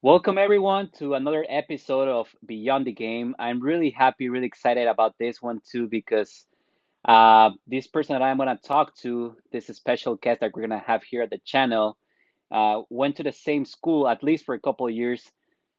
Welcome everyone to another episode of Beyond the Game. I'm really happy, really excited about this one too because this person that I'm gonna talk to, this special guest that we're gonna have here at the channel, went to the same school at least for a couple of years,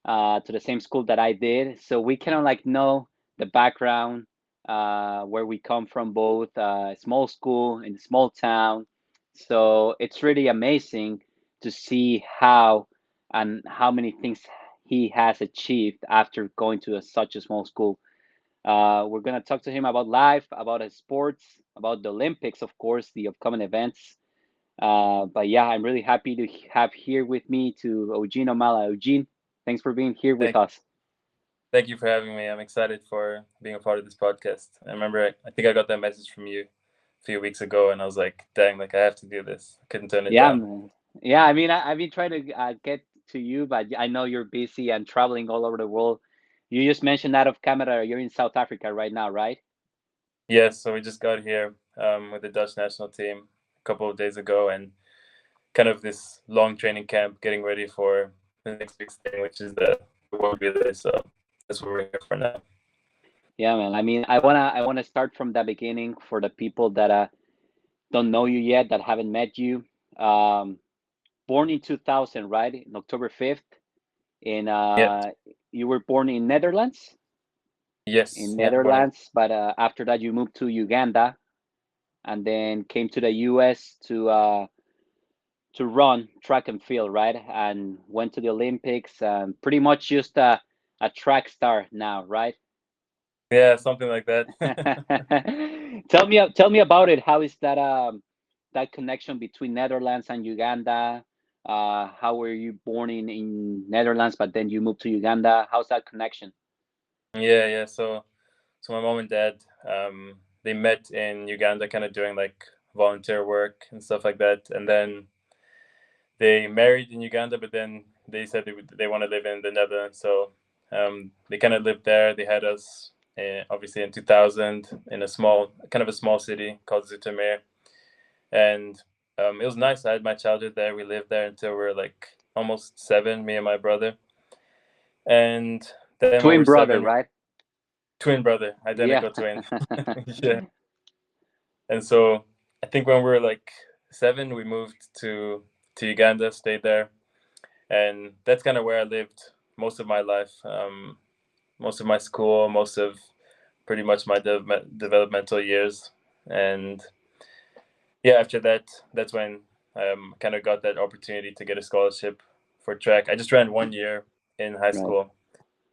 to the same school that I did. So we kind of like know the background, where we come from, both small school in a small town. So it's really amazing to see how and how many things he has achieved after going to such a small school. We're gonna talk to him about life, about his sports, about the Olympics, of course, the upcoming events. But yeah, I'm really happy to have here with me to Eugene Omalla. Eugene, thanks for being here with Thank, us. thank you for having me. I'm excited for being a part of this podcast. I remember, I think I got that message from you a few weeks ago, and I was like, dang, like I have to do this. I couldn't turn it Yeah, down. man. Yeah, I mean, I've been trying to get to you, but I know you're busy and traveling all over the world. You just mentioned out of Canada, you're in South Africa right now, right? Yes, so we just got here with the Dutch national team a couple of days ago, and kind of this long training camp, getting ready for the next big thing, which is the World Relay. So that's what we're here for now. Yeah, man. I mean, I wanna start from the beginning for the people that don't know you yet, that haven't met you. Um, Born in 2000, right? In October 5th. In Yeah. You were born in Netherlands, Yes. in Yeah. Born in. Netherlands, but after that you moved to Uganda and then came to the US to run track and field, right? And went to the Olympics and pretty much just a track star now, right? Yeah, something like that. Tell me about it. How is that connection between Netherlands and Uganda? How were you born in Netherlands, but then you moved to Uganda? How's that connection? Yeah, yeah. So my mom and dad, they met in Uganda, kind of doing like volunteer work and stuff like that, and then they married in Uganda, but then they said they want to live in the Netherlands, so they kind of lived there. They had us obviously in 2000 in a small, kind of a small city called Zoetermeer, and it was nice. I had my childhood there. We lived there until we were like almost seven, me and my brother, and then when we were Twin brother, seven, right? twin brother, Yeah. identical twin. Yeah. And so I think when we were like seven, we moved to Uganda, stayed there, and that's kind of where I lived most of my life, most of my school, most of pretty much my developmental years. And yeah, after that, that's when I kind of got that opportunity to get a scholarship for track. I just ran 1 year in high Right, school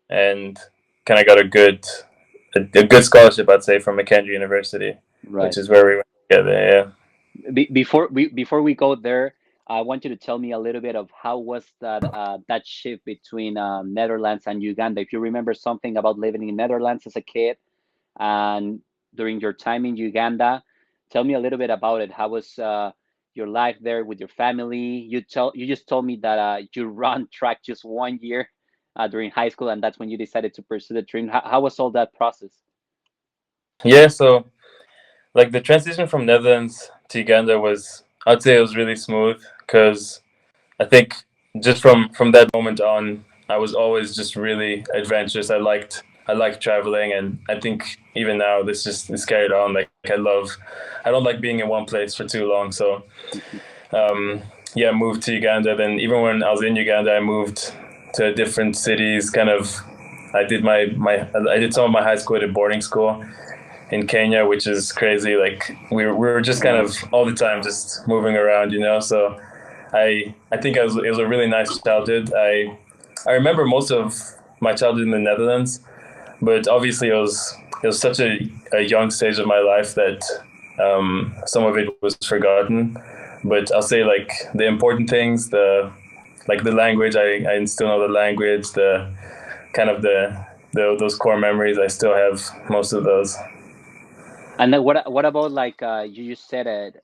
and kind of got a good scholarship, I'd say, from McKendree University, which right. is where we went together. Yeah. Before we go there, I want you to tell me a little bit of how was that shift between Netherlands and Uganda. If you remember something about living in Netherlands as a kid and during your time in Uganda, tell me a little bit about it. How was your life there with your family? You just told me that you run track just 1 year during high school, and that's when you decided to pursue the dream. How was all that process? Yeah, so like the transition from Netherlands to Uganda was, I'd say it was really smooth because I think just from that moment on, I was always just really adventurous. I liked traveling, and I think even now this just is carried on. Like I don't like being in one place for too long. So um, yeah, moved to Uganda. Then even when I was in Uganda, I moved to different cities. Kind of, I did some of my high school at a boarding school in Kenya, which is crazy. Like we were just kind Wow. of all the time just moving around, you know. So I think it was a really nice childhood. I remember most of my childhood in the Netherlands, but obviously it was such a young stage of my life that some of it was forgotten. But I'll say like the important things, the like the language, I still know the language, the kind of those core memories. I still have most of those. And then what about like you just said it,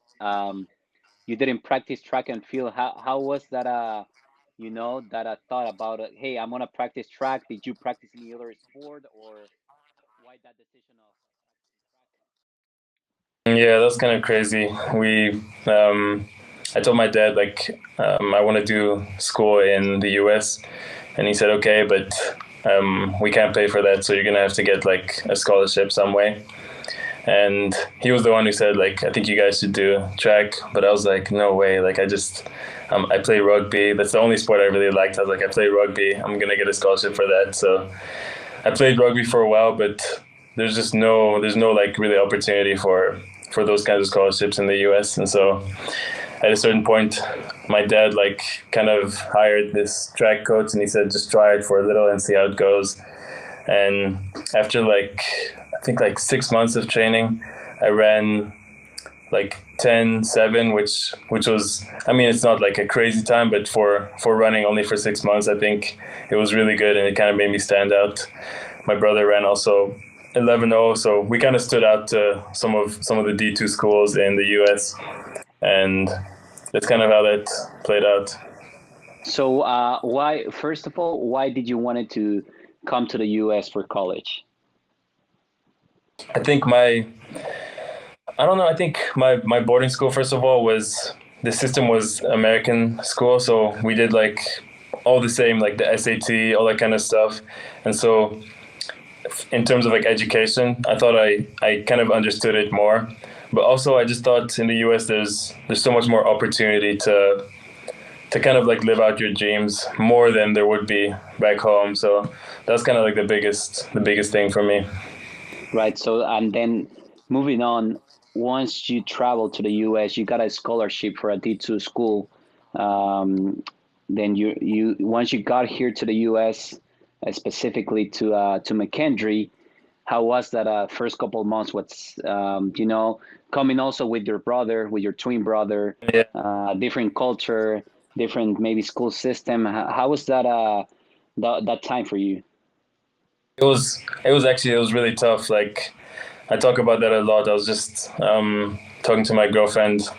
you didn't practice track and field. How was that that thought about it? Hey, I'm gonna practice track. Did you practice any other sport or why that decision of Yeah, that's kind of crazy. We um, I told my dad like I want to do school in the U.S. and he said okay, but we can't pay for that, so you're gonna have to get like a scholarship some way. And he was the one who said like I think you guys should do track, but I was like no way. Like I play rugby. That's the only sport I really liked. I was like I play rugby. I'm gonna get a scholarship for that. So I played rugby for a while, but there's no like really opportunity for those kinds of scholarships in the U.S. And so at a certain point, my dad like kind of hired this track coach, and he said just try it for a little and see how it goes. And after like I think like 6 months of training, I ran like 10:7, which was, I mean, it's not like a crazy time, but for running only for 6 months, I think it was really good, and it kind of made me stand out. My brother ran also 11:0, so we kind of stood out to some of the D2 schools in the US, and that's kind of how that played out. So, why, first of all, why did you wanted to come to the US for college? I think I don't know. I think my boarding school, first of all, was the system was American school, so we did like all the same, like the SAT, all that kind of stuff. And so, in terms of like education, I thought I kind of understood it more. But also, I just thought in the U.S. there's so much more opportunity to kind of like live out your dreams more than there would be back home. So that's kind of like the biggest thing for me. Right. So, and then moving on, once you travel to the US, you got a scholarship for a D2 school. Um, then you once you got here to the US, specifically to McKendree, how was that first couple of months? What's coming also with your brother, with your twin brother, Yeah. different culture, different maybe school system. How was that that time for you? It was really tough. Like I talk about that a lot. I was just talking to my girlfriend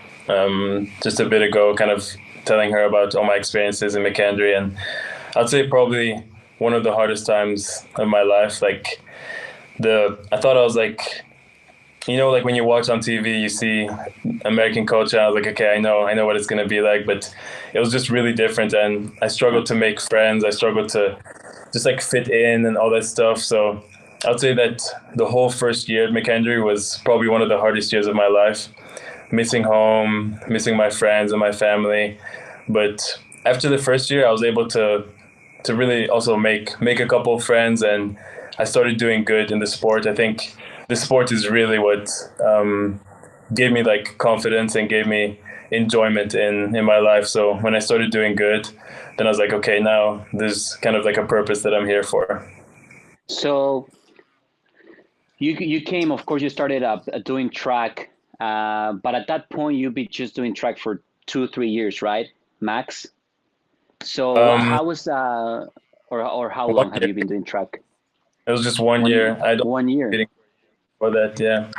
just a bit ago, kind of telling her about all my experiences in McKendree, and I'd say probably one of the hardest times of my life. Like I thought I was like, like when you watch on TV, you see American culture. I was like, okay, I know what it's gonna be like, but it was just really different, and I struggled to make friends. I struggled to just like fit in and all that stuff. So I'd say that the whole first year at McKendree was probably one of the hardest years of my life. Missing home, missing my friends and my family. But after the first year, I was able to really also make a couple of friends, and I started doing good in the sport. I think the sport is really what gave me like confidence and gave me enjoyment in my life. So when I started doing good, then I was like, okay, now there's kind of like a purpose that I'm here for. So you came, of course, you started up doing track, but at that point you'd be just doing track for 2 3 years, right, max? So Um, how was or how one long have year. you been doing track? It was just one One year. I don't 1 year. think for that. Yeah.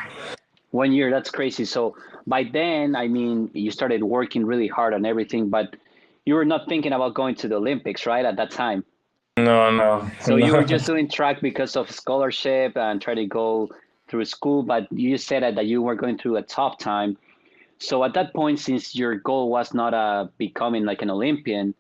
1 year, that's crazy. So by then, I mean, you started working really hard on everything, but you were not thinking about going to the Olympics, right, at that time. No, no, So you were no. just doing track because of scholarship and try to go through school, but you said that you were going through a tough time. So at that point, since your goal was not becoming like an Olympian,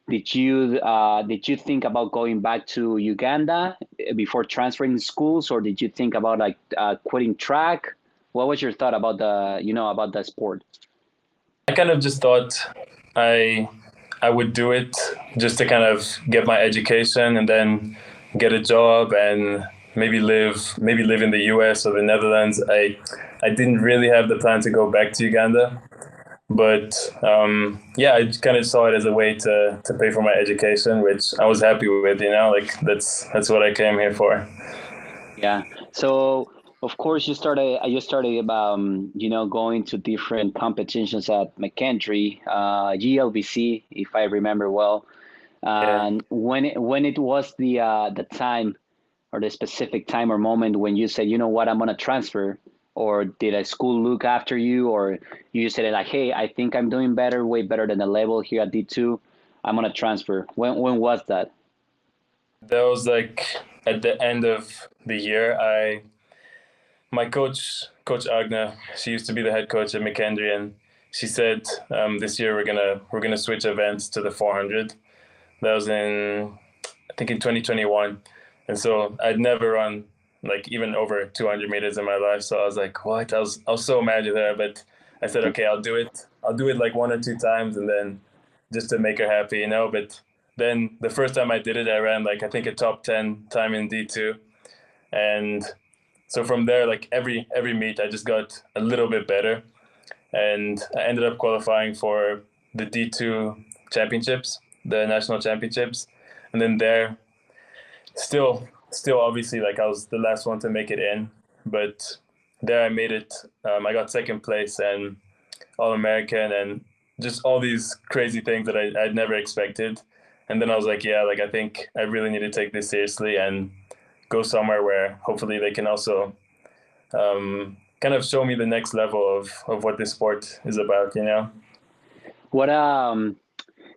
did you think about going back to Uganda before transferring schools, or did you think about like quitting track? What was your thought about the about the sport? I kind of just thought I I would do it just to kind of get my education and then get a job and maybe live in the US or the Netherlands. I didn't really have the plan to go back to Uganda, but yeah, I kind of saw it as a way to pay for my education, which I was happy with. Like that's what I came here for. Yeah. So of course you started going to different competitions at McKendree, GLBC, if I remember well. Yeah. And when it was the time or the specific time or moment when you said, you know what, I'm gonna transfer, or did a school look after you, or you said like, hey, I think I'm doing better, way better than the level here at D2. I'm gonna transfer. When was that? That was like at the end of the year. My coach Agna, she used to be the head coach at McKendree, and she said this year we're gonna switch events to the 400. That was in, I think, in 2021, and so I'd never run like even over 200 meters in my life. So I was like, what? I was so mad at her, but I said, okay, I'll do it. I'll do it like one or two times, and then just to make her happy, you know. But then the first time I did it, I ran like I think a top 10 time in D2, and so from there, like every meet, I just got a little bit better, and I ended up qualifying for the D2 championships, the national championships, and then there, still obviously like I was the last one to make it in, but there I made it. I got second place and All American, and just all these crazy things that I'd never expected. And then I was like, yeah, like I think I really need to take this seriously and go somewhere where hopefully they can also kind of show me the next level of what this sport is about, you know? What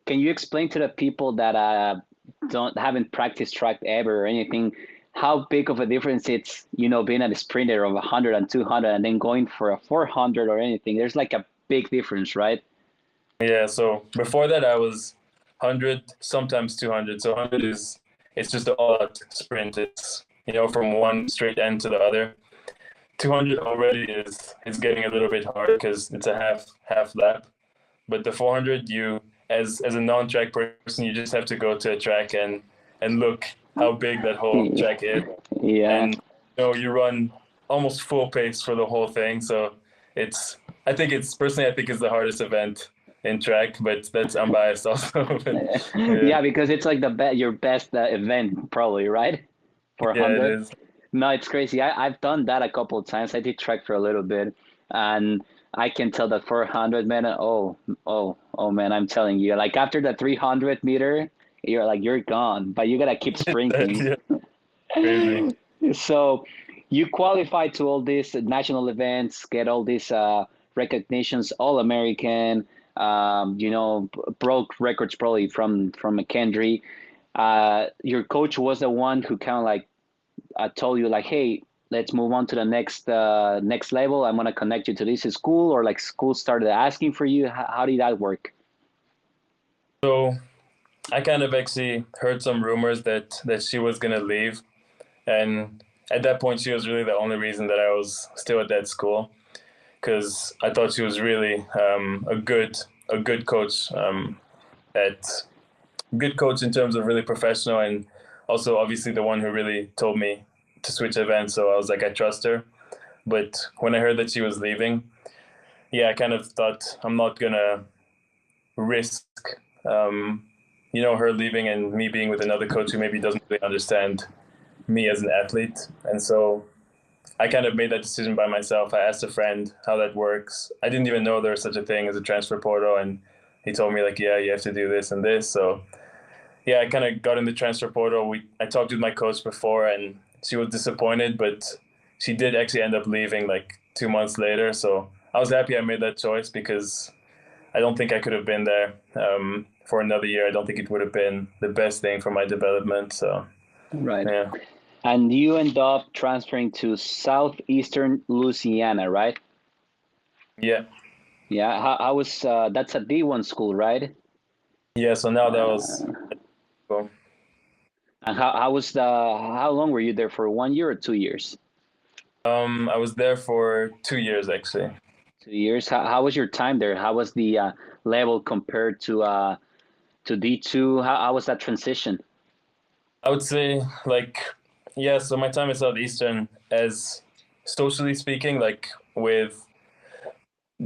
can you explain to the people that don't haven't practiced track ever or anything, how big of a difference it's, being a sprinter of 100 and 200 and then going for a 400 or anything? There's like a big difference, right? Yeah, so before that I was 100, sometimes 200. So 100 it's just an all-out sprint. It's, from one straight end to the other. 200 already is getting a little bit hard because it's a half lap. But the 400, you as a non-track person, you just have to go to a track and look how big that whole track is, Yeah. and you run almost full pace for the whole thing. So it's I think it's personally I think it's the hardest event in track, but that's unbiased also. But, yeah, Yeah, because it's like your best event probably, right? For yeah, it 100. is. No, it's crazy. I've done that a couple of times. I did track for a little bit, and I can tell that 400, man. Oh, man, I'm telling you, like after the 300-meter, you're gone, but you gotta keep sprinting. Yeah, crazy. So you qualify to all these national events, get all these recognitions, all American, broke records probably from McKendree. Your coach was the one who kind of like told you like, hey, let's move on to the next level. I'm gonna connect you to this school, or like school started asking for you. How did that work? So I kind of actually heard some rumors that she was gonna leave, and at that point she was really the only reason that I was still at that school, because I thought she was really a good coach, at good coach in terms of really professional, and also obviously the one who really told me to switch events. So I was like, I trust her. But when I heard that she was leaving, yeah, I kind of thought I'm not gonna risk, um, her leaving and me being with another coach who maybe doesn't really understand me as an athlete. And so I kind of made that decision by myself. I asked a friend how that works. I didn't even know there was such a thing as a transfer portal, and he told me like, yeah, you have to do this and this. So yeah, I kind of got in the transfer portal. I talked with my coach before, and she was disappointed, but she did actually end up leaving like 2 months later. So I was happy I made that choice, because I don't think I could have been there for another year. I don't think it would have been the best thing for my development. So Right. yeah, And you end up transferring to Southeastern Louisiana, right? yeah, Yeah. How was that's a D1 school, right? yeah. So now that was Uh, cool. and how long were you there for? 1 year or 2 years? I was there for 2 years actually. 2 years. How was your time there? How was the level compared to D2? How was that transition? I would say like, yeah. So my time at Southeastern, as socially speaking, like with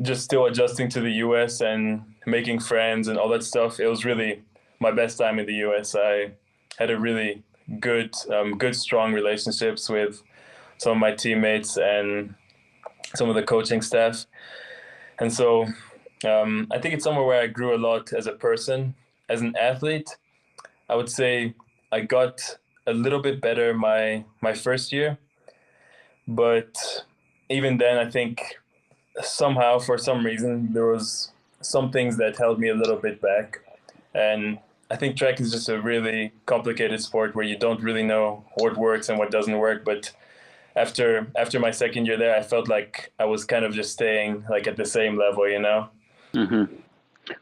just still adjusting to the US and making friends and all that stuff, it was really my best time in the US. I had a really good strong relationships with some of my teammates and some of the coaching staff. And so I think it's somewhere where I grew a lot as a person. As an athlete, I would say I got a little bit better my first year, but even then, I think somehow for some reason there was some things that held me a little bit back, and I think track is just a really complicated sport where you don't really know what works and what doesn't work. But after my second year there, I felt like I was kind of just staying like at the same level, you know. Hmm. Yeah.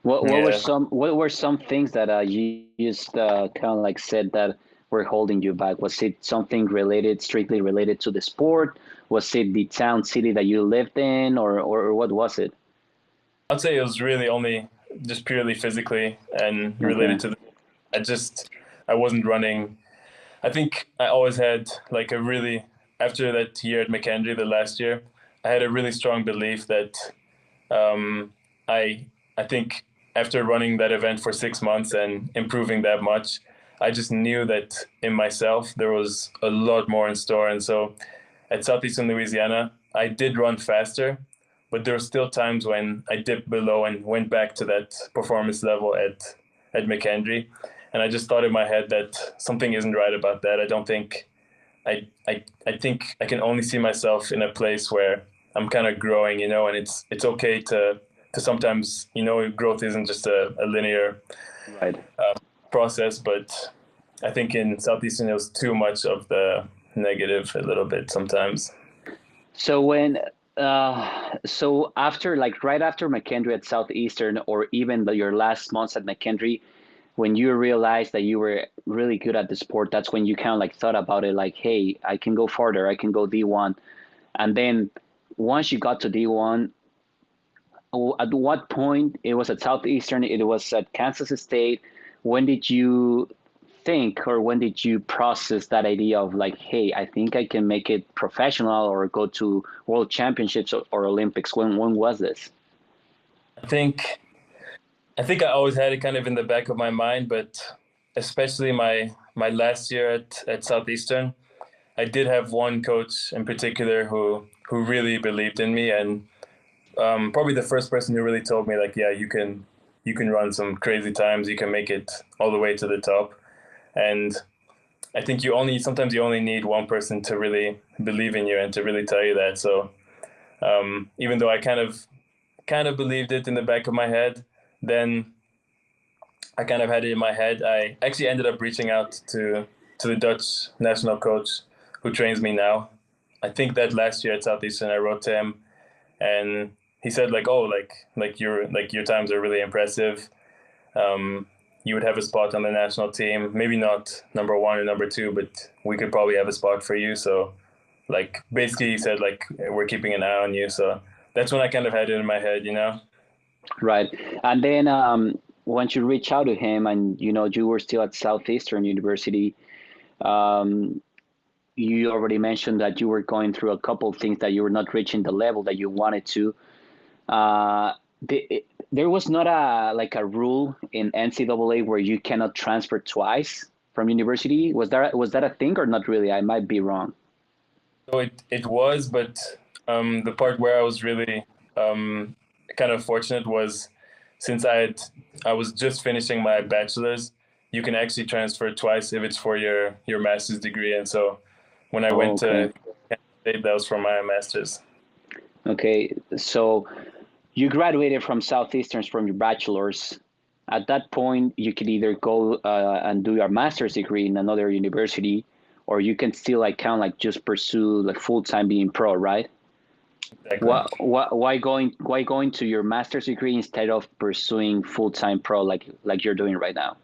What were some things that you just kind of like said that were holding you back? Was it something related, strictly related to the sport? Was it the town, city that you lived in, or what was it? I'd say it was really only just purely physically and Okay. related to the, I just, I wasn't running. I think I always had like a really, after that year at McKendree, the last year, I had a really strong belief that um, I, I think after running that event for 6 months and improving that much, I just knew that in myself there was a lot more in store. And so at Southeastern Louisiana, I did run faster, but there were still times when I dipped below and went back to that performance level at McKendree. And I just thought in my head that something isn't right about that. I don't think I think I can only see myself in a place where I'm kind of growing, and it's okay to sometimes, growth isn't just a linear Right. process, but I think in Southeastern it was too much of the negative a little bit sometimes. So when so after like right after McKendree at Southeastern, or even your last months at McKendree, when you realized that you were really good at the sport, that's when you kind of like thought about it, like, hey, I can go farther, I can go D1. And then once you got to D1, at what point it was at Southeastern, it was at Kansas State. When did you think, or when did you process that idea of like, hey, I think I can make it professional or go to world championships or Olympics? When was this? I think I think I always had it kind of in the back of my mind, but especially my last year at Southeastern, I did have one coach in particular who really believed in me, and probably the first person who really told me like, yeah, you can run some crazy times, you can make it all the way to the top. And I think sometimes you only need one person to really believe in you and to really tell you that. So even though I kind of believed it in the back of my head, then I kind of had it in my head. I actually ended up reaching out to the Dutch national coach who trains me now. I think that last year at Southeastern, I wrote to him, and he said like, "Oh, like your times are really impressive. Um, you would have a spot on the national team. Maybe not number one or number two, but we could probably have a spot for you." So, like, basically, he said like, "We're keeping an eye on you." So that's when I kind of had it in my head. Right. And then once you reach out to him and you were still at Southeastern University, um, you already mentioned that you were going through a couple of things, that you were not reaching the level that you wanted to. Uh, there was not a like a rule in NCAA where you cannot transfer twice from university. Was that a thing or not really? I might be wrong. So it was, but the part where I was really um, kind of fortunate was since I was just finishing my bachelor's, you can actually transfer twice if it's for your master's degree. And so when I Oh, went okay. to Kansas State, that was for my master's. Okay. So you graduated from Southeastern from your bachelor's. At that point, you could either go and do your master's degree in another university, or you can still like kind of like just pursue like full time being pro, right? Exactly. Why going to your master's degree instead of pursuing full time pro like you're doing right now?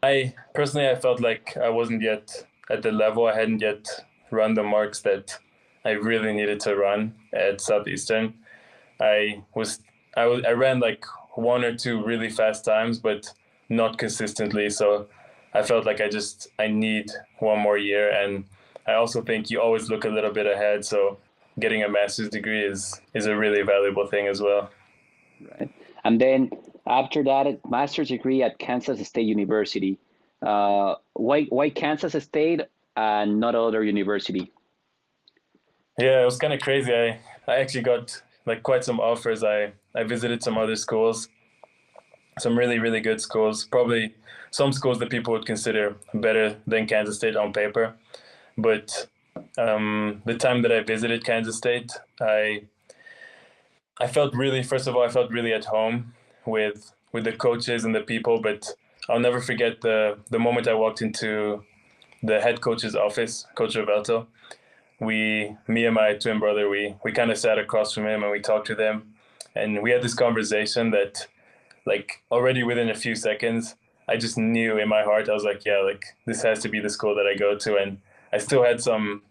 I felt like I wasn't yet at the level. I hadn't yet run the marks that I really needed to run at Southeastern. I was I ran like one or two really fast times, but not consistently. So I felt like I need one more year, and I also think you always look a little bit ahead. So getting a master's degree is a really valuable thing as well. Right. And then after that, master's degree at Kansas State University. Why Kansas State and not other university? Yeah, it was kind of crazy. I actually got like quite some offers. I visited some other schools, some really really good schools. Probably some schools that people would consider better than Kansas State on paper. But the time that I visited Kansas State, I felt really, first of all, I felt really at home with the coaches and the people. But I'll never forget the moment I walked into the head coach's office, Coach Roberto. Me and my twin brother, we kind of sat across from him and we talked to them. and we had this conversation that, like, already within a few seconds, I just knew in my heart, I was like, yeah, like this has to be the school that I go to. And I still had some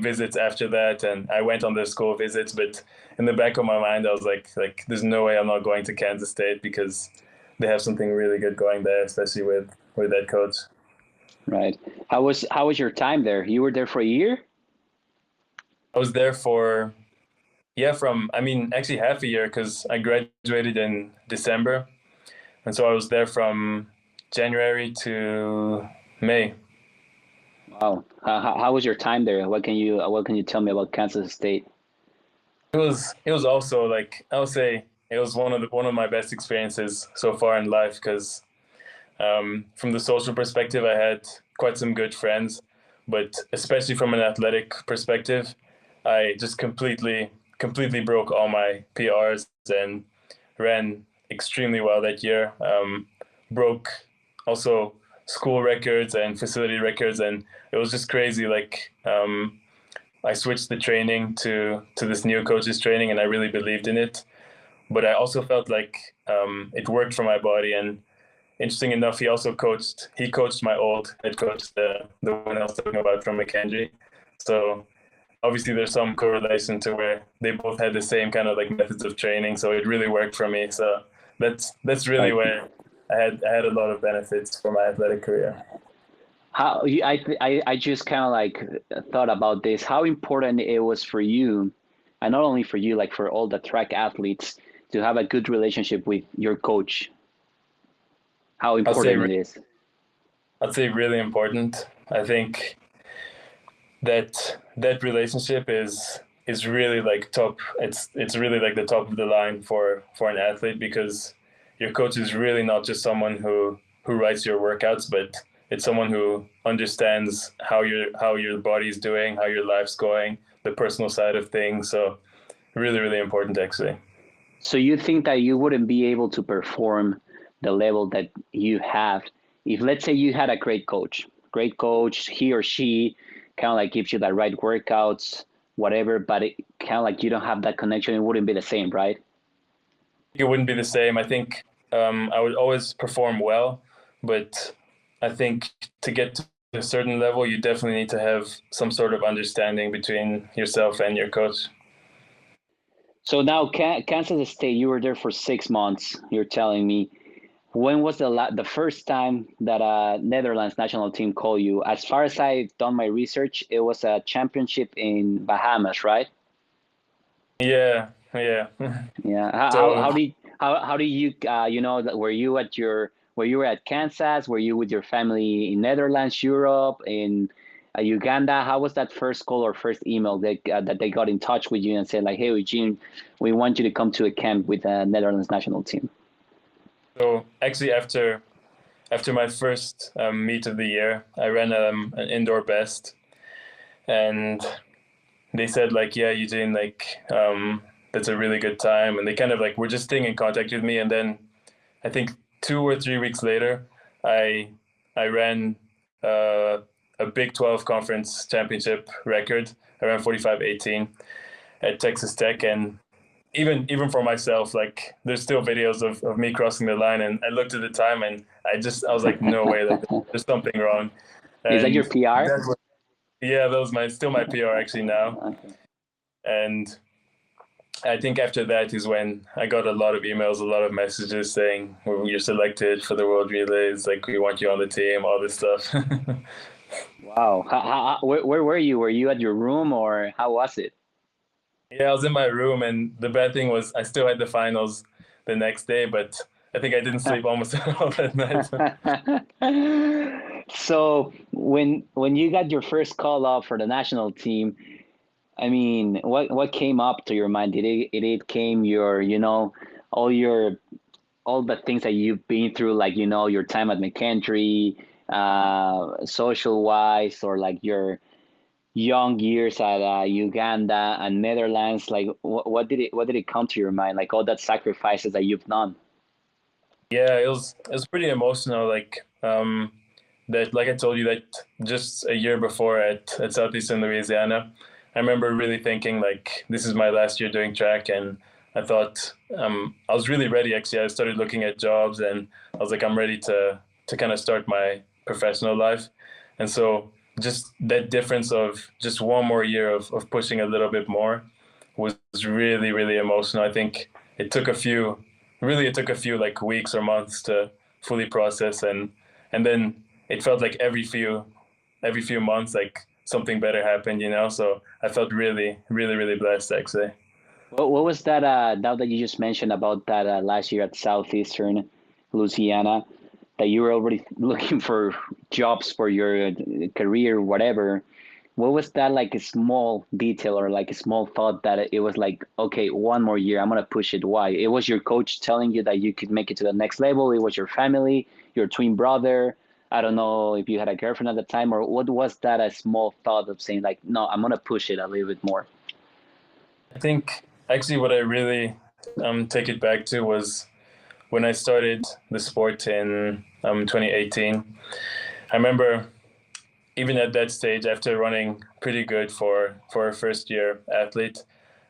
visits after that, and I went on the school visits, but in the back of my mind, I was like there's no way I'm not going to Kansas State, because they have something really good going there, especially with that coach. Right. How was your time there? You were there for a year? I was there for, yeah, from, I mean, actually half a year, because I graduated in December. And so I was there from January to May. Wow. How was your time there? What can you tell me about Kansas State? It was also, like, I would say it was one of my best experiences so far in life, because from the social perspective, I had quite some good friends, but especially from an athletic perspective, I just completely broke all my PRs and ran extremely well that year. Broke also school records and facility records, and it was just crazy. Like, I switched the training to this new coach's training, and I really believed in it. But I also felt like it worked for my body. And interesting enough, he coached my old head coach, the one I was talking about from McKendree. So obviously there's some correlation to where they both had the same kind of like methods of training. So it really worked for me. So that's really Right. where I had a lot of benefits for my athletic career. I just kind of like thought about this, how important it was for you, and not only for you, like for all the track athletes, to have a good relationship with your coach. How I'd say important it is. I'd say really important. I think that relationship is really like top. It's really like the top of the line for an athlete, because your coach is really not just someone who writes your workouts, but it's someone who understands how your body's doing, how your life's going, the personal side of things. So really, really important, actually. So you think that you wouldn't be able to perform the level that you have if, let's say, you had a great coach, he or she kind of like gives you the right workouts, whatever, but it kind of like you don't have that connection, it wouldn't be the same, right? It wouldn't be the same. I think I would always perform well, but I think to get to a certain level, you definitely need to have some sort of understanding between yourself and your coach. So now Kansas State, you were there for 6 months, you're telling me. When was the first time that a Netherlands national team called you? As far as I've done my research, it was a championship in Bahamas, right? Yeah, yeah. Yeah. How So how did how did you were you at Kansas? Were you with your family in Netherlands, Europe, in Uganda? How was that first call or first email that they got in touch with you and said like, "Hey, Eugene, we want you to come to a camp with the Netherlands national team"? so actually, after my first meet of the year, I ran an indoor best, and they said like, yeah, Eugene, like, that's a really good time, and they kind of like were just staying in contact with me. And then I think 2 or 3 weeks later, I I ran uh, a Big 12 conference championship record. I ran 45:18 at Texas Tech, and even for myself, like there's still videos of me crossing the line, and I looked at the time, and I was like, no way, like there's something wrong. Is that And your PR? that was, yeah, that was my still my PR actually now. Okay. And I think after that is when I got a lot of emails, a lot of messages saying, well, you're selected for the World Relays, like we want you on the team, all this stuff. Wow. Where were you? Were you at your room or how was it? Yeah, I was in my room, and the bad thing was I still had the finals the next day, but I think I didn't sleep almost at all that night. So when you got your first call up for the national team, I mean, what came up to your mind? Did it came all your all the things that you've been through, like your time at McKendree, social wise, or like your young years at Uganda and Netherlands? Like, what did it come to your mind? Like all that sacrifices that you've done. Yeah, it was pretty emotional. Like, that, like I told you, that just a year before at Southeastern Louisiana, I remember really thinking like this is my last year doing track, and I thought I was really ready. Actually, I started looking at jobs, and I was like, I'm ready to kind of start my professional life. And so just that difference of just one more year of pushing a little bit more was really, really emotional. I think it took a few, really, it took a few like weeks or months to fully process, and then it felt like every few months, like something better happened, you know. So I felt really, really, really blessed, actually. What was that now that you just mentioned about that last year at Southeastern Louisiana, that you were already looking for jobs for your career, whatever. What was that like a small detail or like a small thought that it was like, okay, one more year, I'm gonna push it. Why? It was your coach telling you that you could make it to the next level. It was your family, your twin brother. I don't know if you had a girlfriend at the time, or what was that a small thought of saying like, no, I'm gonna push it a little bit more. I think actually what I really take it back to was when I started the sport in 2018. I remember even at that stage, after running pretty good for a first year athlete,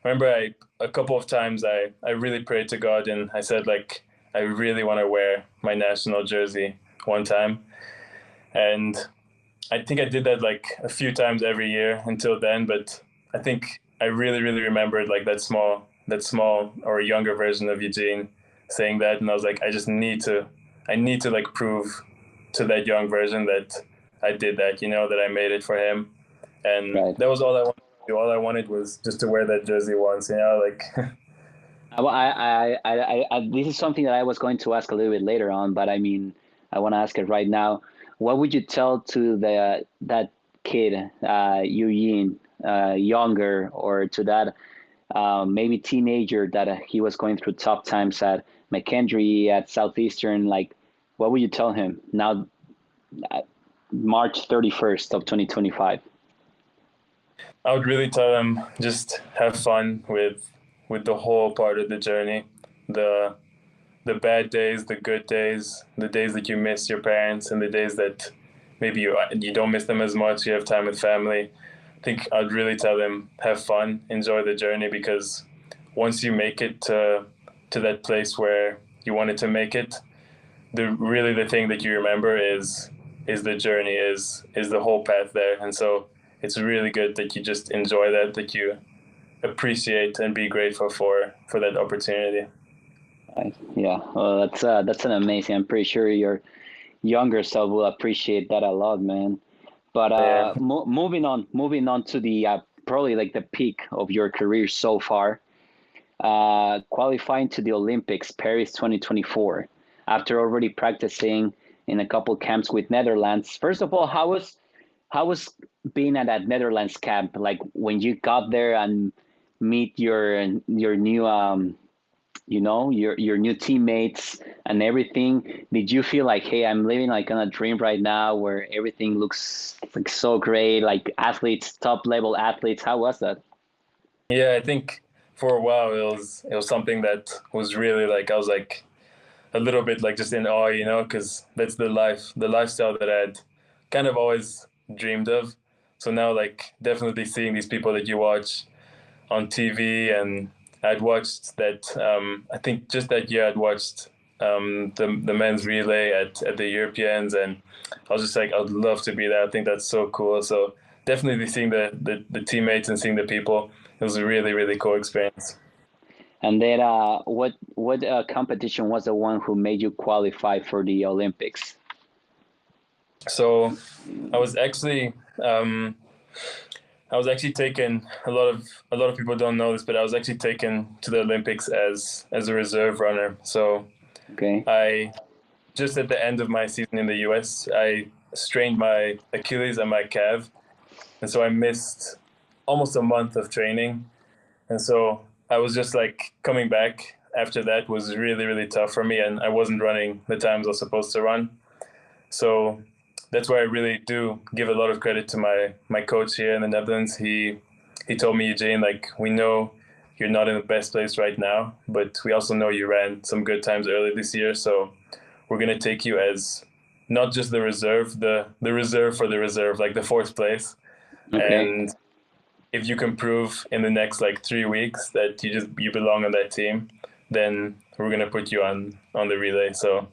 I remember a couple of times I really prayed to God, and I said like I really want to wear my national jersey one time, and I think I did that like a few times every year until then. But I think I really, really remembered like that small or younger version of Eugene saying that, and I was like, I need to like prove to that young version that I did that, you know, that I made it for him, and Right. that was all I wanted to do. All I wanted was just to wear that jersey once, you know, like. This is something that I was going to ask a little bit later on, but I mean, I want to ask it right now. What would you tell to the that kid, Eugene, younger, or to that maybe teenager that he was going through tough times at McKendree, at Southeastern? Like, what would you tell him now, March 31st of 2025? I would really tell them just have fun with the whole part of the journey, the the bad days, the good days, the days that you miss your parents, and the days that maybe you don't miss them as much. You have time with family. I think I'd really tell them have fun, enjoy the journey, because once you make it to that place where you wanted to make it, the thing that you remember is the journey, is the whole path there, and so it's really good that you just enjoy that you appreciate and be grateful for that opportunity. Yeah, well, that's an amazing. I'm pretty sure your younger self will appreciate that a lot, man. But Yeah. moving on to the probably like the peak of your career so far, qualifying to the Olympics, Paris 2024, after already practicing in a couple camps with Netherlands. First of all, how was being at that Netherlands camp? Like when you got there and meet your new your new teammates and everything. Did you feel like, hey, I'm living like on a dream right now where everything looks like so great, like athletes, top level athletes? How was that? Yeah, I think for a while it was something that was really like I was like a little bit like just in awe, you know, because that's the lifestyle that I'd kind of always dreamed of. So now, like, definitely seeing these people that you watch on TV, and I'd watched that. I think just that year I'd watched the men's relay at the Europeans, and I was just like, I'd love to be there. I think that's so cool. So definitely seeing the teammates and seeing the people, it was a really really cool experience. And then, what competition was the one who made you qualify for the Olympics? So I was actually um, I was actually taken. A lot of people don't know this, but I was actually taken to the Olympics as a reserve runner. So Okay, I just at the end of my season in the US, I strained my Achilles and my calf, and so I missed almost a month of training. And so I was just like coming back after that was really really tough for me, and I wasn't running the times I was supposed to run. So that's why I really do give a lot of credit to my coach here in the Netherlands. He told me, Eugene, like we know you're not in the best place right now, but we also know you ran some good times early this year. So we're gonna take you as not just the reserve, the reserve for the reserve, like the fourth place. okay. And if you can prove in the next like 3 weeks that you belong on that team, then we're gonna put you on the relay. So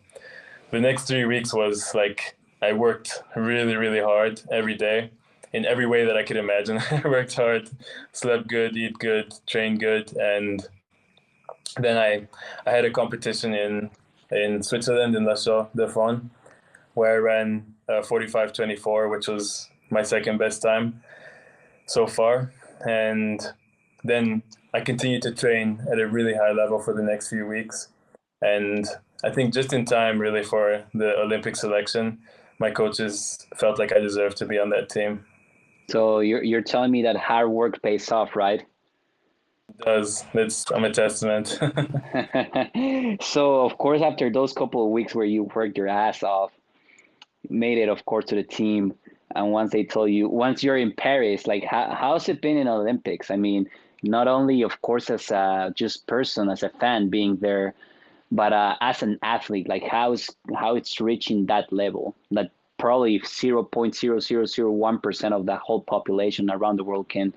the next 3 weeks was like I worked really, really hard every day in every way that I could imagine. I worked hard, slept good, eat good, trained good, and then I had a competition in Switzerland in La Chaux-de-Fonds where I ran 45:24, which was my second best time so far. And then I continued to train at a really high level for the next few weeks. And I think just in time, really, for the Olympic selection, my coaches felt like I deserved to be on that team. So you're telling me that hard work pays off, right? It does. I'm a testament. So of course, after those couple of weeks where you worked your ass off, made it, of course, to the team. And once they told you, once you're in Paris, like how's it been in Olympics? I mean, not only, of course, as a just person, as a fan being there, but as an athlete, like how it's reaching that level that probably 0.0001% of the whole population around the world can,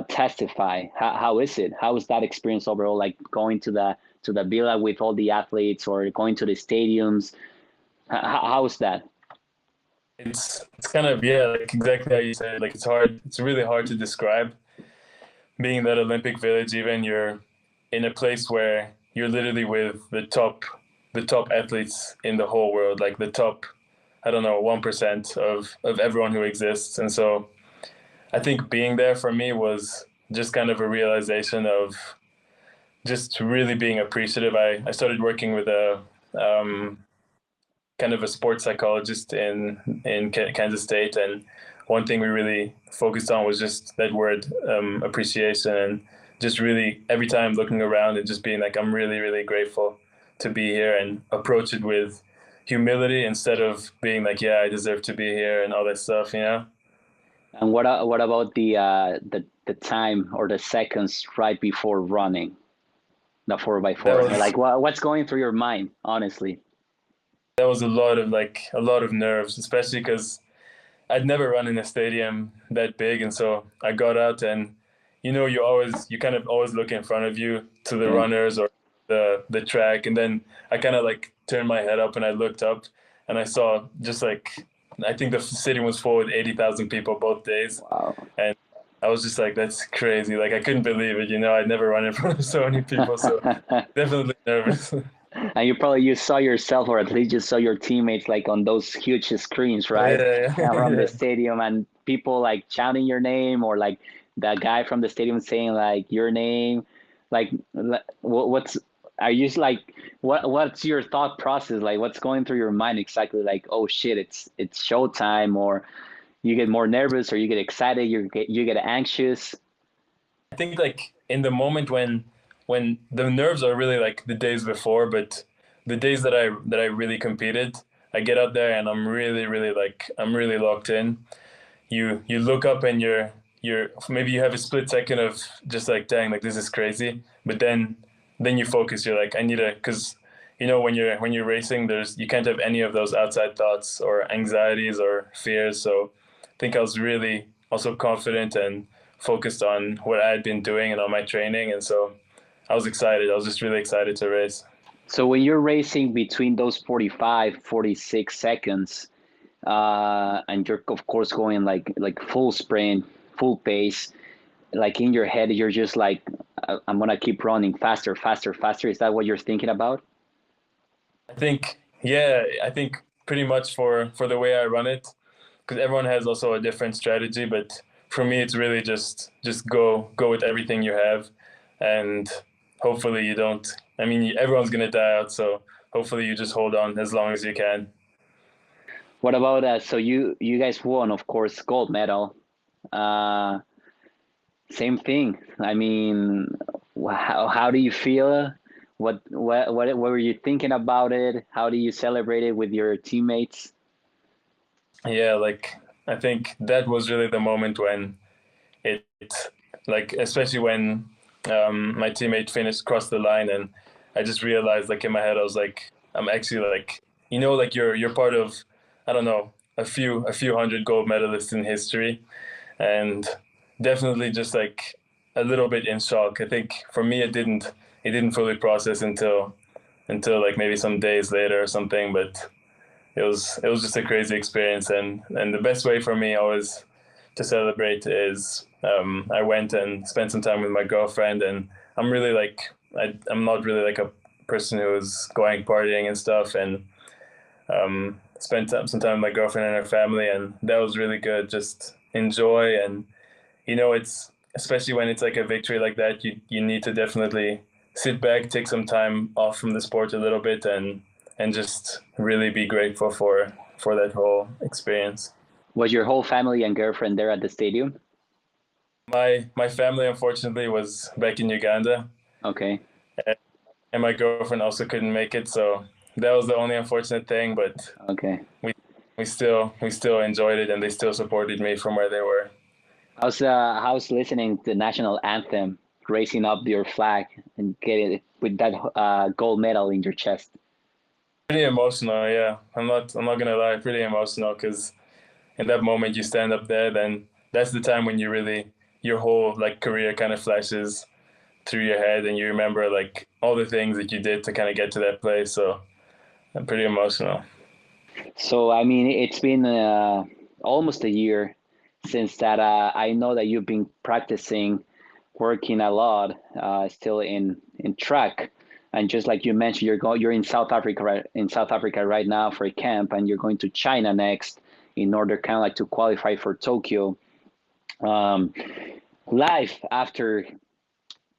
testify. How is it? How is that experience overall? Like going to the villa with all the athletes or going to the stadiums. How is that? It's kind of, yeah, like exactly how you said. Like it's hard. It's really hard to describe being in that Olympic village. Even you're in a place where you're literally with the top athletes in the whole world, like the top, I don't know, 1% of everyone who exists. And so I think being there for me was just kind of a realization of just really being appreciative. I started working with a kind of a sports psychologist in Kansas State, and one thing we really focused on was just that word appreciation, and just really every time looking around and just being like, I'm really, really grateful to be here, and approach it with humility instead of being like, yeah, I deserve to be here and all that stuff, you know? And what about the time or the seconds right before running the 4x4? That Like was what's going through your mind, honestly? that was a lot of nerves, especially because I'd never run in a stadium that big, and so I got out, and you kind of always look in front of you to the Yeah. runners or the track, and then I kind of like turned my head up and I looked up, and I saw just like I think the stadium was full with 80,000 people both days, Wow. and I was just like, that's crazy. Like I couldn't believe it. I'd never run in front of so many people, so definitely nervous. And you saw yourself, or at least you saw your teammates, like on those huge screens, right, Yeah, from the yeah. stadium, and people like shouting your name, or like the guy from the stadium saying like your name, like what's are you like what's your thought process, like what's going through your mind exactly, like oh shit, it's showtime, or you get more nervous, or you get excited, you get anxious? I think like in the moment when the nerves are really like the days before, but the days that I really competed, I get out there and I'm really, really like I'm really locked in. You look up and you're maybe you have a split second of just like, dang, like this is crazy, but then you focus. You're like, I need to, because when you're racing, you can't have any of those outside thoughts or anxieties or fears. So I think I was really also confident and focused on what I had been doing and on my training, and so I was excited. I was just really excited to race. So when you're racing between those 45, 46 seconds, and you're of course going like full sprint, full pace, like in your head you're just like, I'm gonna keep running faster, faster, faster. Is that what you're thinking about? I think, yeah, I think pretty much for the way I run it, because everyone has also a different strategy, but for me it's really just go with everything you have, and hopefully you don't. I mean, everyone's gonna die out, so hopefully you just hold on as long as you can. What about so you guys won, of course, gold medal. uh Same thing. I mean, how do you feel? What were you thinking about it? How do you celebrate it with your teammates? Yeah, like I think that was really the moment when it like, especially when my teammate finished crossed the line, and I just realized, like in my head, I was like, I'm actually like, like you're part of, I don't know, a few hundred gold medalists in history, and definitely just like a little bit in shock. I think for me it didn't fully process until like maybe some days later or something. But it was just a crazy experience, and the best way for me always to celebrate is I went and spent some time with my girlfriend, and I'm really like I'm not really like a person who's going partying and stuff, and spent some time with my girlfriend and her family, and that was really good. Just enjoy, and it's especially when it's like a victory like that, you need to definitely sit back, take some time off from the sport a little bit, and just really be grateful for that whole experience. Was your whole family and girlfriend there at the stadium? My family unfortunately was back in Uganda, Okay. and my girlfriend also couldn't make it, so that was the only unfortunate thing. But Okay. we we still enjoyed it, and they still supported me from where they were. How's listening to the national anthem, raising up your flag and getting it with that gold medal in your chest? Pretty emotional, yeah. I'm not gonna lie, pretty emotional because in that moment you stand up there, then that's the time when you really your whole like career kind of flashes through your head, and you remember like all the things that you did to kind of get to that place. So I'm pretty emotional. So, I mean, it's been almost a year since that. I know that you've been practicing, working a lot, still in track, and just like you mentioned, you're in South Africa, in South Africa right now for a camp, and you're going to China next in order kind of like to qualify for Tokyo. Um, Life after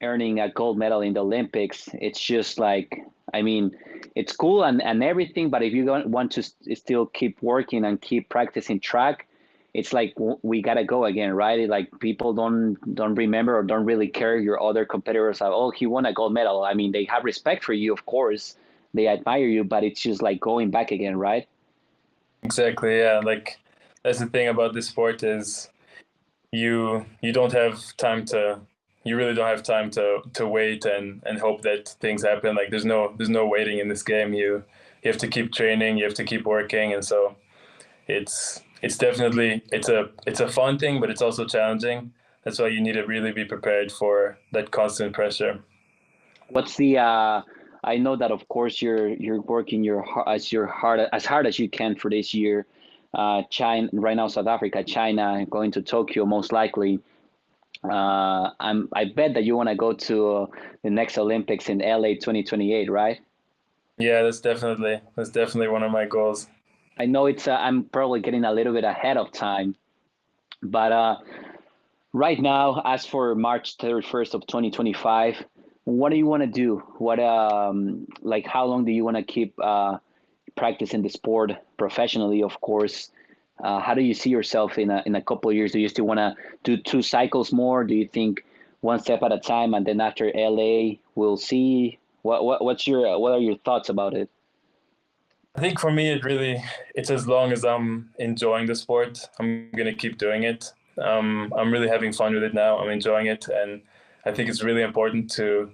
earning a gold medal in the Olympics, it's just like, I mean, it's cool and everything, but if you don't want to still keep working and keep practicing track, it's like we gotta go again, right? Like people don't remember or don't really care. Your other competitors are, oh, he won a gold medal. I mean, they have respect for you, of course, they admire you, but it's just like going back again, right? Exactly, yeah. Like that's the thing about this sport is you don't have time to you really don't have time to wait and hope that things happen. Like there's no waiting in this game. You have to keep training, you have to keep working, and so it's definitely it's a fun thing, but it's also challenging. That's why you need to really be prepared for that constant pressure. What's the I know that of course you're working as hard as you can for this year. China right now, South Africa, China, going to Tokyo most likely. I bet that you want to go to the next Olympics in LA 2028, right? Yeah, that's definitely one of my goals. I know it's I'm probably getting a little bit ahead of time, but right now, as for March 31st of 2025, what do you want to do? What like how long do you want to keep practicing the sport professionally, of course? How do you see yourself in a couple of years? Do you still want to do two cycles more? Do you think one step at a time, and then after LA, we'll see? What are your thoughts about it? I think for me, it's as long as I'm enjoying the sport, I'm gonna keep doing it. I'm really having fun with it now. I'm enjoying it, and I think it's really important to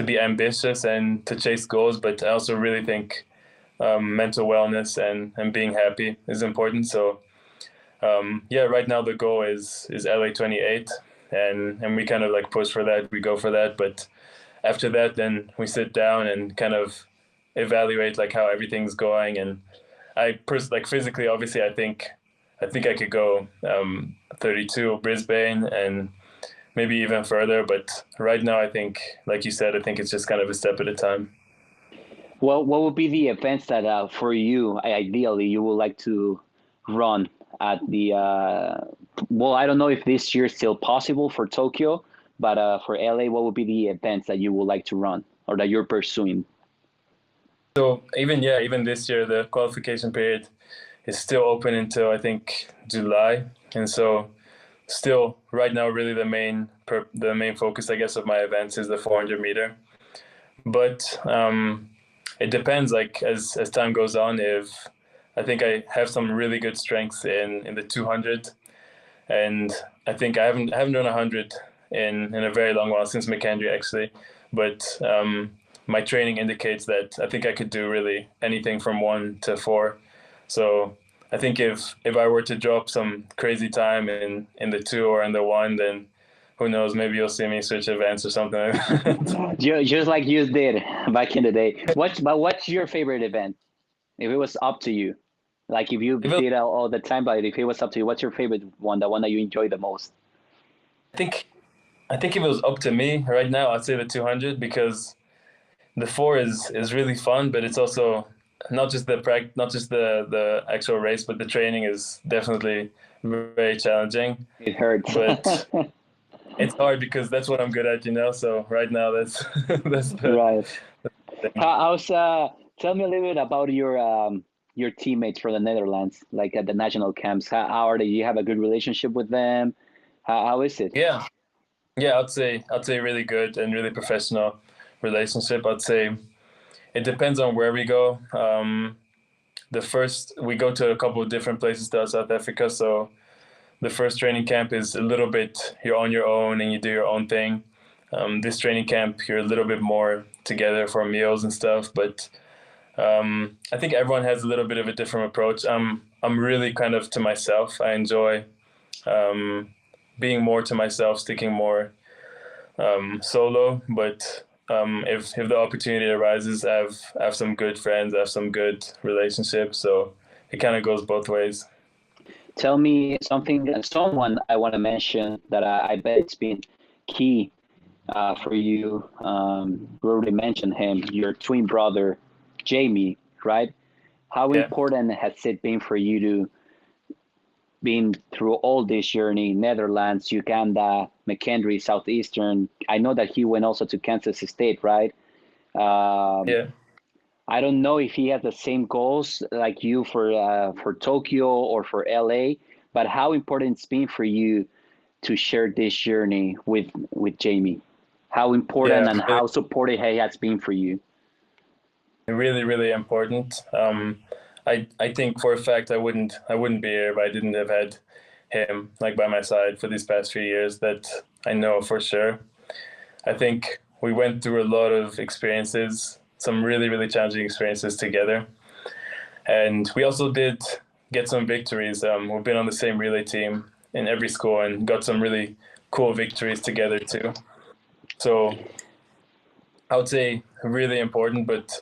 be ambitious and to chase goals. But I also really think mental wellness and being happy is important. So yeah, right now the goal is LA 28, and we kind of like push for that. We go for that, but after that, then we sit down and kind of evaluate like how everything's going. And like physically, obviously, I think I could go 32 Brisbane and maybe even further. But right now, I think, like you said, I think it's just kind of a step at a time. Well, what would be the events that for you, ideally, you would like to run at the? Well, I don't know if this year is still possible for Tokyo, but for LA, what would be the events that you would like to run or that you're pursuing? So even yeah, even this year, the qualification period is still open until I think July, and so still right now, really the main focus, I guess, of my events is the 400 meter. But it depends. Like as time goes on, if I think I have some really good strengths in the 200, and I think I haven't done 100 in a very long while since McKendree actually, but my training indicates that I think I could do really anything from 1 to 4. So I think if I were to drop some crazy time in the two or in the one, then who knows? Maybe you'll see me switch events or something like that. Just like you did back in the day. What's your favorite event? If it was up to you, like if you If it, did all the time, but if it was up to you, what's your favorite one? The one that you enjoy the most? I think I think if it was up to me right now, I'd say the 200 because the four is really fun, but it's also not just the actual race, but the training is definitely very challenging. It hurts. But it's hard because that's what I'm good at, you know. So right now, that's that's the Right. thing. How's tell me a little bit about your teammates from the Netherlands, like at the national camps. How are they? You have a good relationship with them? How is it? Yeah, yeah. I'd say really good and really professional relationship. I'd say it depends on where we go. The first we go to a couple of different places throughout South Africa, so the first training camp is a little bit you're on your own and you do your own thing. This training camp you're a little bit more together for meals and stuff, but I think everyone has a little bit of a different approach. I'm really kind of to myself. I enjoy um, being more to myself, sticking more solo. But if the opportunity arises, I have some good friends, I have some good relationships, so it kind of goes both ways. Tell me something, someone I want to mention that I bet it's been key for you. We already mentioned him, your twin brother, Jamie, right? How Yeah, important has it been for you to been through all this journey, Netherlands, Uganda, McKendree, Southeastern? I know that he went also to Kansas State, right? Um, yeah. I don't know if he has the same goals like you for Tokyo or for LA, but how important it's been for you to share this journey with Jamie? How important Yeah, and really, how supportive he has been for you? really, really important. I think for a fact I wouldn't be here if I didn't have had him like by my side for these past few years. That I know for sure. I think we went through a lot of experiences, some really, really challenging experiences together, and we also did get some victories. We've been on the same relay team in every school and got some really cool victories together too. So I would say really important, but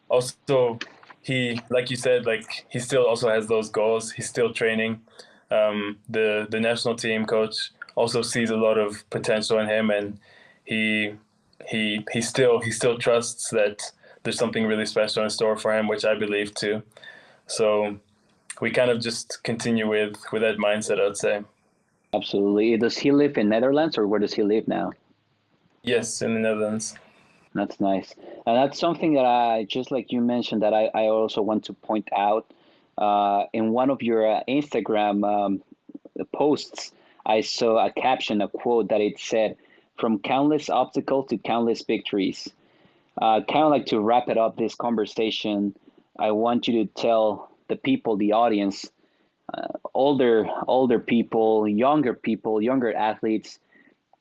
also he, like you said, like he still also has those goals. He's still training. The national team coach also sees a lot of potential in him, and he he still trusts that there's something really special in store for him, which I believe too. So we kind of just continue with that mindset, I'd say. Absolutely. Does he live in Netherlands or where does he live now? Yes, in the Netherlands. That's nice. And that's something that I, just like you mentioned, that I also want to point out. In one of your Instagram posts, I saw a caption, a quote that it said, "From countless obstacles to countless victories." Kind of like to wrap it up, this conversation, I want you to tell the people, the audience, older people, younger athletes,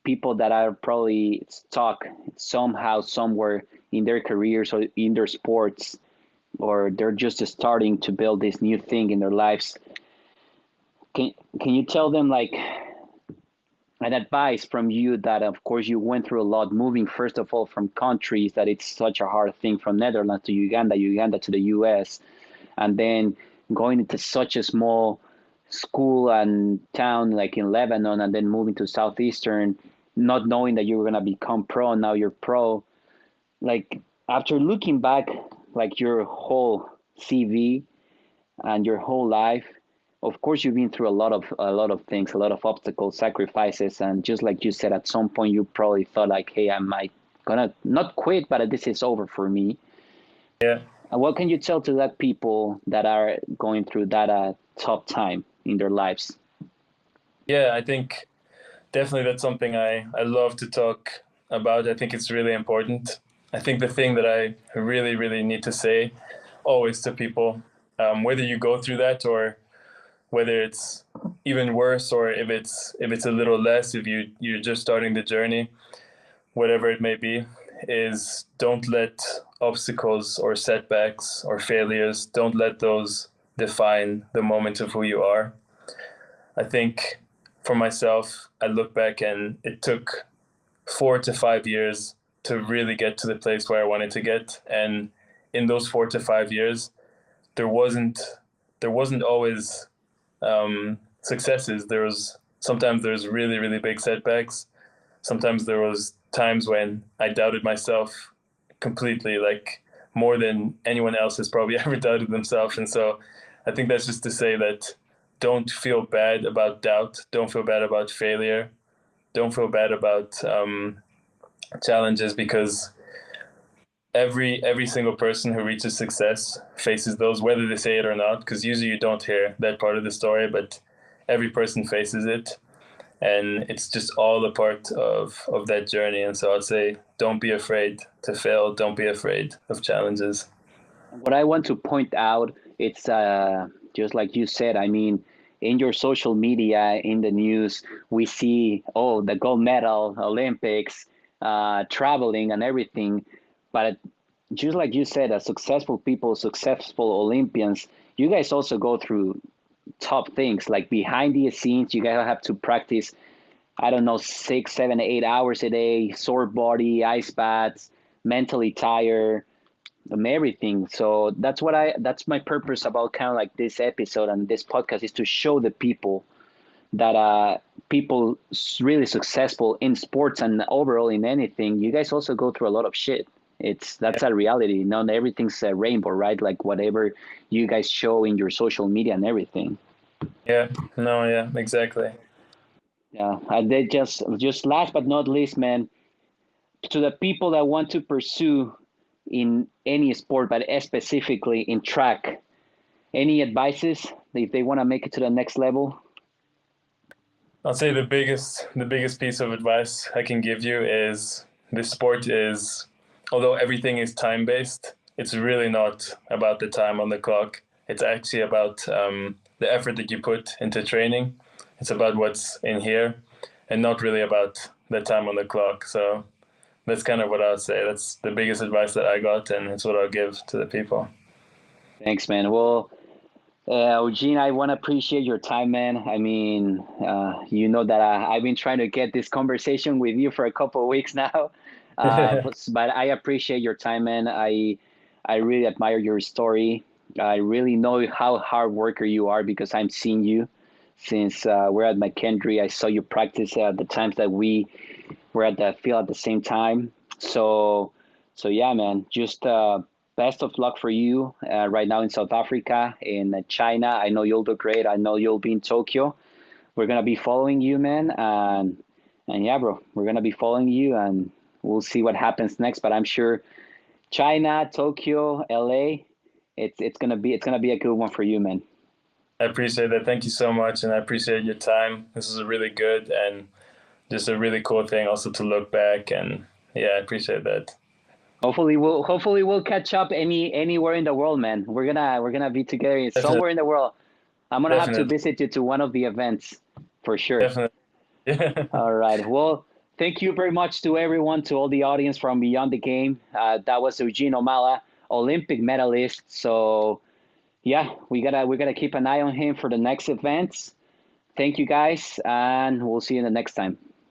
people that are probably stuck somehow, somewhere in their careers or in their sports, or they're just starting to build this new thing in their lives. Can can you tell them like an advice from you that of course you went through a lot, moving first of all from countries that it's such a hard thing, from Netherlands to Uganda, Uganda to the US, and then going into such a small school and town like in Lebanon, and then moving to Southeastern, not knowing that you were going to become pro, and now you're pro. Like, after looking back, like your whole CV and your whole life, of course you've been through a lot of things, a lot of obstacles, sacrifices, and just like you said, at some point you probably thought like, hey, I might gonna not quit, but this is over for me. Yeah, And what can you tell to that people that are going through that tough time in their lives? yeah. I think definitely that's something I love to talk about. I think it's really important. I think the thing that I really, really need to say always to people, whether you go through that or whether it's even worse or if it's a little less, if you're just starting the journey, whatever it may be, is don't let obstacles or setbacks or failures, don't let those define the moment of who you are. I think for myself, I look back and it took 4 to 5 years to really get to the place where I wanted to get. And in those 4 to 5 years, there wasn't there wasn't always successes. Sometimes there's really really big setbacks. Sometimes there was times when I doubted myself completely, like more than anyone else has probably ever doubted themselves. And so I think that's just to say that don't feel bad about doubt. Don't feel bad about failure. Don't feel bad about challenges, because every single person who reaches success faces those, whether they say it or not, because usually you don't hear that part of the story, but every person faces it, and it's just all a part of that journey. And so I'd say don't be afraid to fail, don't be afraid of challenges. What I want to point out, it's just like you said. I mean, in your social media, in the news, we see, oh, the gold medal, Olympics, traveling and everything. But just like you said, as successful people, successful Olympians, you guys also go through tough things. Like behind the scenes, you guys have to practice, I don't know, 6, 7, 8 hours a day, sore body, ice baths, mentally tired, everything. So that's my purpose about kind of like this episode and this podcast, is to show the people that people really successful in sports and overall in anything, you guys also go through a lot of shit. That's a reality. Not everything's a rainbow, right? Like whatever you guys show in your social media and everything. Yeah, no, yeah, exactly. Yeah, and they just last but not least, man, to the people that want to pursue in any sport, but specifically in track, any advices if they want to make it to the next level? I'll say the biggest piece of advice I can give you is this sport is, although everything is time based, it's really not about the time on the clock. It's actually about the effort that you put into training. It's about what's in here, and not really about the time on the clock. So that's kind of what I'd say. That's the biggest advice that I got, and it's what I'll give to the people. Thanks, man. Well, Eugene, I want to appreciate your time, man. I mean, you know that I've been trying to get this conversation with you for a couple of weeks now, but I appreciate your time, man. I really admire your story. I really know how hard worker you are because I'm seeing you since we're at McKendree. I saw you practice at the times that we were at the field at the same time. So, so yeah, man. Just best of luck for you right now in South Africa, in China. I know you'll do great. I know you'll be in Tokyo. We're gonna be following you, man. And yeah, bro, we're gonna be following you, and we'll see what happens next. But I'm sure China, Tokyo, LA, it's gonna be a good one for you, man. I appreciate that. Thank you so much, and I appreciate your time. This is a really good and just a really cool thing also to look back, and yeah, I appreciate that. Hopefully we'll catch up anywhere in the world, man. We're gonna be together Definitely, somewhere in the world. I'm gonna have to definitely, visit you to one of the events for sure. definitely. Yeah, All right. Well, thank you very much to everyone, to all the audience from Beyond the Game. That was Eugene Omalla, Olympic medalist. So yeah, we gotta keep an eye on him for the next events. Thank you guys, and we'll see you in the next time.